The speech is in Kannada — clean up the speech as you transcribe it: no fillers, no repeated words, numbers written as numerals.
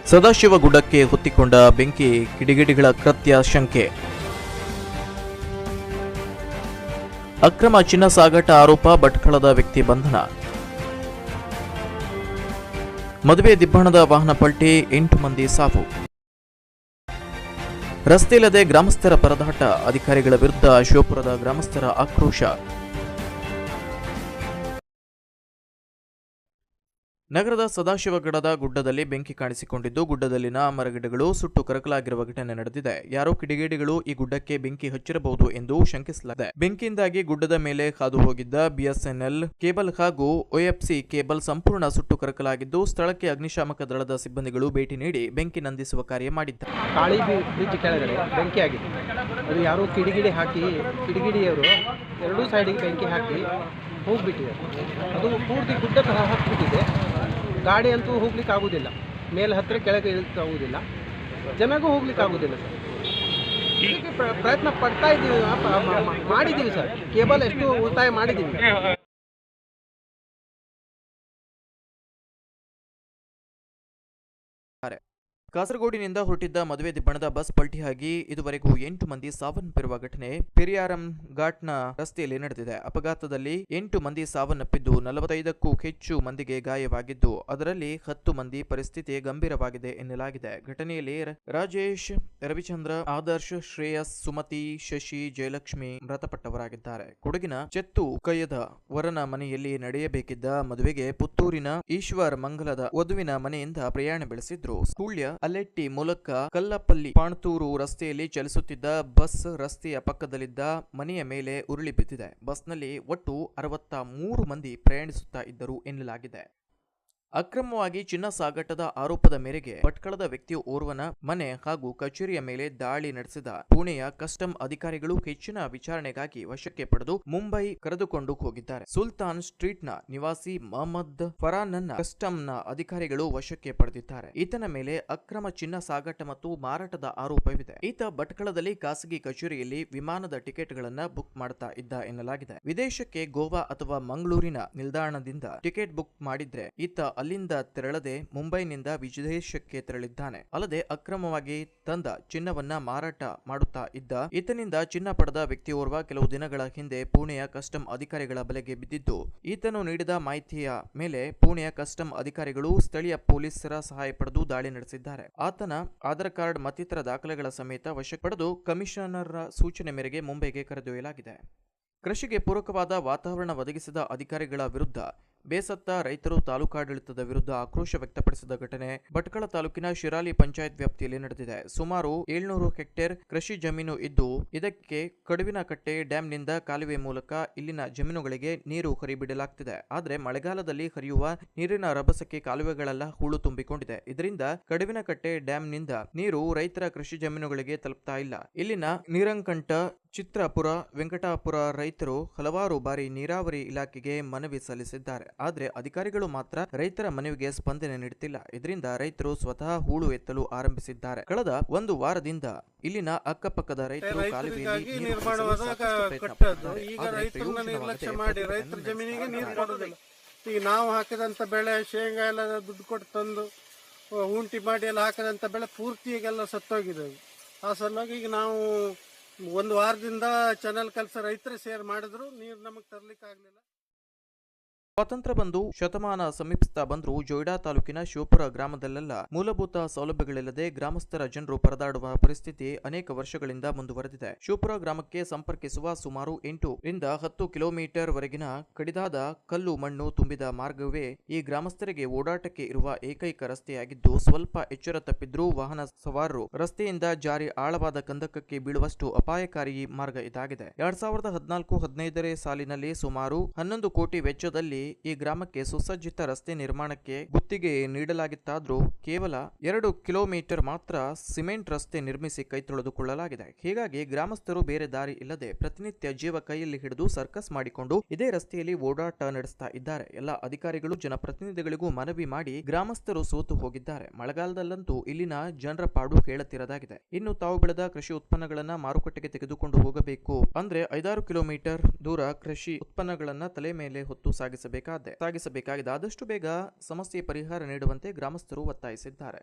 ಸದಾಶಿವಗುಡ್ಡಕ್ಕೆ ಹೊತ್ತಿಕೊಂಡ ಬೆಂಕಿ, ಕಿಡಿಗೇಡಿಗಳ ಕೃತ್ಯ ಶಂಕೆ. ಅಕ್ರಮ ಚಿನ್ನ ಸಾಗಾಟ ಆರೋಪ, ಭಟ್ಕಳದ ವ್ಯಕ್ತಿ ಬಂಧನ. ಮದುವೆ ದಿಬ್ಬಣದ ವಾಹನ ಪಲ್ಟಿ, 8 ಮಂದಿ ಸಾವು. ರಸ್ತೆ ಇಲ್ಲದೆ ಗ್ರಾಮಸ್ಥರ ಪರದಾಟ, ಅಧಿಕಾರಿಗಳ ವಿರುದ್ಧ ಶಿವಪುರದ ಗ್ರಾಮಸ್ಥರ ಆಕ್ರೋಶ. ನಗರದ ಸದಾಶಿವಗಡದ ಗುಡ್ಡದಲ್ಲಿ ಬೆಂಕಿ ಕಾಣಿಸಿಕೊಂಡಿದ್ದು, ಗುಡ್ಡದಲ್ಲಿನ ಮರಗಿಡಗಳು ಸುಟ್ಟು ಕರಕಲಾಗಿರುವ ಘಟನೆ ನಡೆದಿದೆ. ಯಾರೋ ಕಿಡಿಗೇಡಿಗಳು ಈ ಗುಡ್ಡಕ್ಕೆ ಬೆಂಕಿ ಹಚ್ಚಿರಬಹುದು ಎಂದು ಶಂಕಿಸಲಾಗಿದೆ. ಬೆಂಕಿಯಿಂದಾಗಿ ಗುಡ್ಡದ ಮೇಲೆ ಹಾದು ಹೋಗಿದ್ದ ಬಿಎಸ್ಎನ್ಎಲ್ ಕೇಬಲ್ ಹಾಗೂ OFC ಕೇಬಲ್ ಸಂಪೂರ್ಣ ಸುಟ್ಟು ಕರಕಲಾಗಿದ್ದು, ಸ್ಥಳಕ್ಕೆ ಅಗ್ನಿಶಾಮಕ ದಳದ ಸಿಬ್ಬಂದಿಗಳು ಭೇಟಿ ನೀಡಿ ಬೆಂಕಿ ನಂದಿಸುವ ಕಾರ್ಯ ಮಾಡಿದ್ದಾರೆ. ಕಾಳಿ ಬ್ರಿಡ್ಜ್ ಕೆಳಗಡೆ ಬೆಂಕಿ ಆಗಿದೆ. ಅದು ಯಾರೋ ಕಿಡಿಗೇಡಿಯವರು ಎರಡೂ ಸೈಡಿಗೆ ಬೆಂಕಿ ಹಾಕಿ ಹೋಗ್ಬಿಟ್ಟಿದೆ. ಅದು ಪೂರ್ತಿ ಗುಡ್ಡ ತರ ಹಾಕ್ಬಿಟ್ಟಿದೆ. ಗಾಡಿ ಅಂತೂ ಹೋಗ್ಲಿಕ್ಕೆ ಆಗೋದಿಲ್ಲ, ಮೇಲೆ ಹತ್ತಿರ ಕೆಳಗೆ ಇಳಿಲಿಕ್ಕೆ ಆಗೋದಿಲ್ಲ, ಜನಗೂ ಹೋಗ್ಲಿಕ್ಕೆ ಆಗೋದಿಲ್ಲ ಸರ್. ಇದಕ್ಕೆ ಪ್ರಯತ್ನ ಪಡ್ತಾ ಇದ್ದೀವಿ, ಮಾಡಿದ್ದೀವಿ ಸರ್. ಕೇಬಲ್ ಎಷ್ಟು ಉಳಿತಾಯ ಮಾಡಿದ್ದೀವಿ. ಕಾಸರಗೋಡಿನಿಂದ ಹೊರಟಿದ್ದ ಮದುವೆ ದಿಬ್ಬಣದ ಬಸ್ ಪಲ್ಟಿಯಾಗಿ ಇದುವರೆಗೂ 8 ಮಂದಿ ಸಾವನ್ನಪ್ಪಿರುವ ಘಟನೆ ಪೆರಿಯಾರಂ ಘಾಟ್ನ ರಸ್ತೆಯಲ್ಲಿ ನಡೆದಿದೆ. ಅಪಘಾತದಲ್ಲಿ 8 ಮಂದಿ ಸಾವನ್ನಪ್ಪಿದ್ದು, 45ಕ್ಕೂ ಹೆಚ್ಚು ಮಂದಿಗೆ ಗಾಯವಾಗಿದ್ದು, ಅದರಲ್ಲಿ 10 ಮಂದಿ ಪರಿಸ್ಥಿತಿ ಗಂಭೀರವಾಗಿದೆ ಎನ್ನಲಾಗಿದೆ. ಘಟನೆಯಲ್ಲಿ ರಾಜೇಶ್, ರವಿಚಂದ್ರ, ಆದರ್ಶ್, ಶ್ರೇಯಸ್, ಸುಮತಿ, ಶಶಿ, ಜಯಲಕ್ಷ್ಮಿ ಮೃತಪಟ್ಟವರಾಗಿದ್ದಾರೆ. ಕೊಡಗಿನ ಚೆತ್ತು ಕೈಯದ ವರನ ಮನೆಯಲ್ಲಿ ನಡೆಯಬೇಕಿದ್ದ ಮದುವೆಗೆ ಪುತ್ತೂರಿನ ಈಶ್ವರ್ ಮಂಗಲದ ವಧುವಿನ ಮನೆಯಿಂದ ಪ್ರಯಾಣ ಬೆಳೆಸಿದ್ರು. ಸುಳ್ಯ ಅಲ್ಲೆಟ್ಟಿ ಮೂಲಕ ಕಲ್ಲಪಲ್ಲಿ ಪಾಣತೂರು ರಸ್ತೆಯಲ್ಲಿ ಚಲಿಸುತ್ತಿದ್ದ ಬಸ್ ರಸ್ತೆಯ ಪಕ್ಕದಲ್ಲಿದ್ದ ಮನೆಯ ಮೇಲೆ ಉರುಳಿ ಬಿದ್ದಿದೆ. ಬಸ್ನಲ್ಲಿ ಒಟ್ಟು 63 ಮಂದಿ ಪ್ರಯಾಣಿಸುತ್ತಾ ಇದ್ದರು ಎನ್ನಲಾಗಿದೆ. ಅಕ್ರಮವಾಗಿ ಚಿನ್ನ ಸಾಗಾಟದ ಆರೋಪದ ಮೇರೆಗೆ ಭಟ್ಕಳದ ವ್ಯಕ್ತಿ ಓರ್ವನ ಮನೆ ಹಾಗೂ ಕಚೇರಿಯ ಮೇಲೆ ದಾಳಿ ನಡೆಸಿದ ಪುಣೆಯ ಕಸ್ಟಮ್ ಅಧಿಕಾರಿಗಳು ಹೆಚ್ಚಿನ ವಿಚಾರಣೆಗಾಗಿ ವಶಕ್ಕೆ ಪಡೆದು ಮುಂಬೈ ಕರೆದುಕೊಂಡು ಹೋಗಿದ್ದಾರೆ. ಸುಲ್ತಾನ್ ಸ್ಟ್ರೀಟ್ನ ನಿವಾಸಿ ಮಹಮ್ಮದ್ ಫರಾನ್ನ ಕಸ್ಟಮ್ನ ಅಧಿಕಾರಿಗಳು ವಶಕ್ಕೆ ಪಡೆದಿದ್ದಾರೆ. ಈತನ ಮೇಲೆ ಅಕ್ರಮ ಚಿನ್ನ ಸಾಗಾಟ ಮತ್ತು ಮಾರಾಟದ ಆರೋಪವಿದೆ. ಈತ ಭಟ್ಕಳದಲ್ಲಿ ಖಾಸಗಿ ಕಚೇರಿಯಲ್ಲಿ ವಿಮಾನದ ಟಿಕೆಟ್ಗಳನ್ನ ಬುಕ್ ಮಾಡ್ತಾ ಇದ್ದ ಎನ್ನಲಾಗಿದೆ. ವಿದೇಶಕ್ಕೆ ಗೋವಾ ಅಥವಾ ಮಂಗಳೂರಿನ ನಿಲ್ದಾಣದಿಂದ ಟಿಕೆಟ್ ಬುಕ್ ಮಾಡಿದ್ರೆ ಈತ ಅಲ್ಲಿಂದ ತೆರಳದೆ ಮುಂಬೈನಿಂದ ವಿದೇಶಕ್ಕೆ ತೆರಳಿದ್ದಾನೆ. ಅಲ್ಲದೆ ಅಕ್ರಮವಾಗಿ ತಂದ ಚಿನ್ನವನ್ನ ಮಾರಾಟ ಮಾಡುತ್ತಾ ಇದ್ದ ಈತನಿಂದ ಚಿನ್ನ ಪಡೆದ ವ್ಯಕ್ತಿಯೋರ್ವ ಕೆಲವು ದಿನಗಳ ಹಿಂದೆ ಪುಣೆಯ ಕಸ್ಟಮ್ ಅಧಿಕಾರಿಗಳ ಬಲೆಗೆ ಬಿದ್ದಿದ್ದು, ಈತನು ನೀಡಿದ ಮಾಹಿತಿಯ ಮೇಲೆ ಪುಣೆಯ ಕಸ್ಟಮ್ ಅಧಿಕಾರಿಗಳು ಸ್ಥಳೀಯ ಪೊಲೀಸರ ಸಹಾಯ ಪಡೆದು ದಾಳಿ ನಡೆಸಿದ್ದಾರೆ. ಆತನ ಆಧಾರ್ ಕಾರ್ಡ್ ಮತ್ತಿತರ ದಾಖಲೆಗಳ ಸಮೇತ ವಶಕ್ಕೆ ಪಡೆದು ಕಮಿಷನರ್ ಸೂಚನೆ ಮೇರೆಗೆ ಮುಂಬೈಗೆ ಕರೆದೊಯ್ಯಲಾಗಿದೆ. ಕೃಷಿಗೆ ಪೂರಕವಾದ ವಾತಾವರಣ ಒದಗಿಸಿದ ಅಧಿಕಾರಿಗಳ ವಿರುದ್ಧ ಬೇಸತ್ತ ರೈತರು ತಾಲೂಕಾಡಳಿತದ ವಿರುದ್ಧ ಆಕ್ರೋಶ ವ್ಯಕ್ತಪಡಿಸಿದ ಘಟನೆ ಭಟ್ಕಳ ತಾಲೂಕಿನ ಶಿರಾಲಿ ಪಂಚಾಯತ್ ವ್ಯಾಪ್ತಿಯಲ್ಲಿ ನಡೆದಿದೆ. ಸುಮಾರು 700 ಹೆಕ್ಟೇರ್ ಕೃಷಿ ಜಮೀನು ಇದ್ದು, ಇದಕ್ಕೆ ಕಡುವಿನಕಟ್ಟೆ ಡ್ಯಾಂನಿಂದ ಕಾಲುವೆ ಮೂಲಕ ಇಲ್ಲಿನ ಜಮೀನುಗಳಿಗೆ ನೀರು ಹರಿಬಿಡಲಾಗ್ತಿದೆ. ಆದರೆ ಮಳೆಗಾಲದಲ್ಲಿ ಹರಿಯುವ ನೀರಿನ ರಭಸಕ್ಕೆ ಕಾಲುವೆಗಳೆಲ್ಲ ಹೂಳು ತುಂಬಿಕೊಂಡಿದೆ. ಇದರಿಂದ ಕಡುವಿನಕಟ್ಟೆ ಡ್ಯಾಂನಿಂದ ನೀರು ರೈತರ ಕೃಷಿ ಜಮೀನುಗಳಿಗೆ ತಲುಪ್ತಾ ಇಲ್ಲ. ಇಲ್ಲಿನ ನೀರಂಕಂಠ, ಚಿತ್ರಾಪುರ, ವೆಂಕಟಾಪುರ ರೈತರು ಹಲವಾರು ಬಾರಿ ನೀರಾವರಿ ಇಲಾಖೆಗೆ ಮನವಿ ಸಲ್ಲಿಸಿದ್ದಾರೆ. ಆದರೆ ಅಧಿಕಾರಿಗಳು ಮಾತ್ರ ರೈತರ ಮನವಿಗೆ ಸ್ಪಂದನೆ ನೀಡುತ್ತಿಲ್ಲ. ಇದರಿಂದ ರೈತರು ಸ್ವತಃ ಹೂಳು ಎತ್ತಲು ಆರಂಭಿಸಿದ್ದಾರೆ. ಕಳೆದ 1 ವಾರದಿಂದ ಇಲ್ಲಿನ ಅಕ್ಕಪಕ್ಕದ ರೈತರು ಕಾಲುವೆಯಲ್ಲಿ ಈಗ ನಾವು ಹಾಕಿದಂತ ಬೆಳೆ ಶೇಂಗಾ ಎಲ್ಲ ದುಡ್ಡು ಕೊಟ್ಟು ತಂದು ಉಂಟಿ ಮಾಡಿ ಎಲ್ಲ ಹಾಕಿದಂತ ಬೆಳೆ ಪೂರ್ತಿಯಾಗೆಲ್ಲ ಸತ್ತೋಗಿದೆ. ಆ ಸಲುವಾಗಿ ಈಗ ನಾವು 1 ವಾರದಿಂದ ಚಾನಲ್ ಕೆಲಸ ರೈತರು ಸೇರ್ ಮಾಡಿದ್ರು, ನೀರು ನಮಗೆ ತರ್ಲಿಕ್ಕೆ ಆಗ್ಲಿಲ್ಲ. ಸ್ವಾತಂತ್ರ್ಯ ಬಂದು ಶತಮಾನ ಸಮೀಪಿಸ್ತಾ ಬಂದರೂ ಜೊಯ್ಡಾ ತಾಲೂಕಿನ ಶಿವಪುರ ಗ್ರಾಮದಲ್ಲೆಲ್ಲ ಮೂಲಭೂತ ಸೌಲಭ್ಯಗಳಿಲ್ಲದೆ ಗ್ರಾಮಸ್ಥರ ಜನರು ಪರದಾಡುವ ಪರಿಸ್ಥಿತಿ ಅನೇಕ ವರ್ಷಗಳಿಂದ ಮುಂದುವರೆದಿದೆ. ಶಿವಪುರ ಗ್ರಾಮಕ್ಕೆ ಸಂಪರ್ಕಿಸುವ ಸುಮಾರು 8 ರಿಂದ 10 ಕಿಲೋಮೀಟರ್ ವರೆಗಿನ ಕಡಿದಾದ ಕಲ್ಲು ಮಣ್ಣು ತುಂಬಿದ ಮಾರ್ಗವೇ ಈ ಗ್ರಾಮಸ್ಥರಿಗೆ ಓಡಾಟಕ್ಕೆ ಇರುವ ಏಕೈಕ ರಸ್ತೆಯಾಗಿದ್ದು, ಸ್ವಲ್ಪ ಎಚ್ಚರ ತಪ್ಪಿದ್ರೂ ವಾಹನ ಸವಾರರು ರಸ್ತೆಯಿಂದ ಜಾರಿ ಆಳವಾದ ಕಂದಕಕ್ಕೆ ಬೀಳುವಷ್ಟು ಅಪಾಯಕಾರಿ ಮಾರ್ಗ ಇದಾಗಿದೆ. 2014-15 ಸಾಲಿನಲ್ಲಿ ಸುಮಾರು 11 ಕೋಟಿ ವೆಚ್ಚದಲ್ಲಿ ಈ ಗ್ರಾಮಕ್ಕೆ ಸುಸಜ್ಜಿತ ರಸ್ತೆ ನಿರ್ಮಾಣಕ್ಕೆ ಗುತ್ತಿಗೆ ನೀಡಲಾಗಿತ್ತಾದ್ರೂ ಕೇವಲ 2 ಕಿಲೋಮೀಟರ್ ಮಾತ್ರ ಸಿಮೆಂಟ್ ರಸ್ತೆ ನಿರ್ಮಿಸಿ ಕೈ ತೊಳೆದುಕೊಳ್ಳಲಾಗಿದೆ. ಹೀಗಾಗಿ ಗ್ರಾಮಸ್ಥರು ಬೇರೆ ದಾರಿ ಇಲ್ಲದೆ ಪ್ರತಿನಿತ್ಯ ಜೀವ ಕೈಯಲ್ಲಿ ಹಿಡಿದು ಸರ್ಕಸ್ ಮಾಡಿಕೊಂಡು ಇದೇ ರಸ್ತೆಯಲ್ಲಿ ಓಡಾಟ ನಡೆಸ್ತಾ ಇದ್ದಾರೆ. ಎಲ್ಲ ಅಧಿಕಾರಿಗಳು ಜನಪ್ರತಿನಿಧಿಗಳಿಗೂ ಮನವಿ ಮಾಡಿ ಗ್ರಾಮಸ್ಥರು ಸೋತು ಹೋಗಿದ್ದಾರೆ. ಮಳೆಗಾಲದಲ್ಲಂತೂ ಇಲ್ಲಿನ ಜನರ ಪಾಡು ಹೇಳತಿರದಾಗಿದೆ. ಇನ್ನು ತಾವು ಬೆಳೆದ ಕೃಷಿ ಉತ್ಪನ್ನಗಳನ್ನ ಮಾರುಕಟ್ಟೆಗೆ ತೆಗೆದುಕೊಂಡು ಹೋಗಬೇಕು ಅಂದ್ರೆ 5-6 ಕಿಲೋಮೀಟರ್ ದೂರ ಕೃಷಿ ಉತ್ಪನ್ನಗಳನ್ನ ತಲೆ ಮೇಲೆ ಹೊತ್ತು ಸಾಗಿಸಬೇಕಾಗಿದೆ. ಆದಷ್ಟು ಬೇಗ ಸಮಸ್ಯೆ ಪರಿಹಾರ ನೀಡುವಂತೆ ಗ್ರಾಮಸ್ಥರು ಒತ್ತಾಯಿಸಿದ್ದಾರೆ.